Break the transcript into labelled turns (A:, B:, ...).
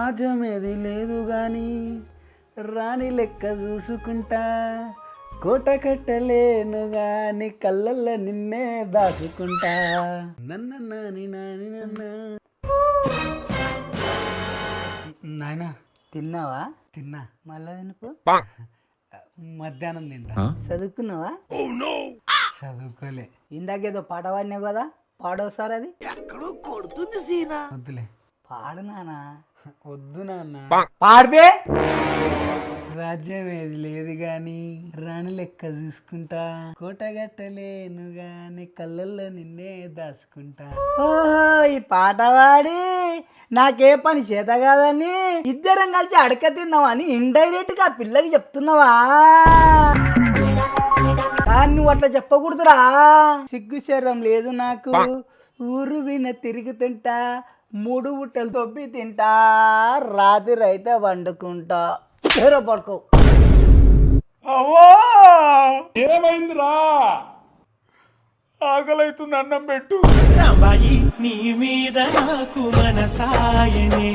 A: రాజ్యమేది లేదు గాని రాణి లెక్క చూసుకుంటా కోట కట్టలేను గాని కళ్ళల్లో నిన్నే దాచుకుంటా నన్న నాని నాని నన్న. నాయనా
B: తిన్నావా?
A: తిన్నా.
B: మళ్ళా తినుకో.
A: మధ్యాహ్నం తింటా.
B: చదువుకున్నావా?
A: చదువుకోలే.
B: ఇందాకేదో పాట పాడినావు కదా, పాడోసారి అది.
A: వద్దులే.
B: పాడు నానా.
A: వద్దు నాన్న.
B: పాడిపే.
A: రాజ్యం ఏది లేదు గాని రాణి లెక్క చూసుకుంటా కోట కట్టలేను గాని కళ్ళల్లో నిన్నే దాచుకుంటా.
B: ఓహో, ఈ పాట పాడి నాకే పని చేత కాదని ఇద్దరం కలిసి అడక తిన్నావని ఇండైరెక్ట్ గా పిల్లకి చెప్తున్నావా? కానీ నువ్వు అట్లా చెప్పకూడదురా. సిగ్గు శరం లేదు నాకు, ఊరు విన తిరుగుతుంటా, 3 బుట్టలు తొబ్బి తింటా, రాత్రి అయితే వండుకుంటా. ఏరో పడుకో.
A: ఏమైందిరా? ఆకలైతుంది, అన్నం పెట్టు.
C: రాంబాయి నీ మీద నాకు మనసాయనే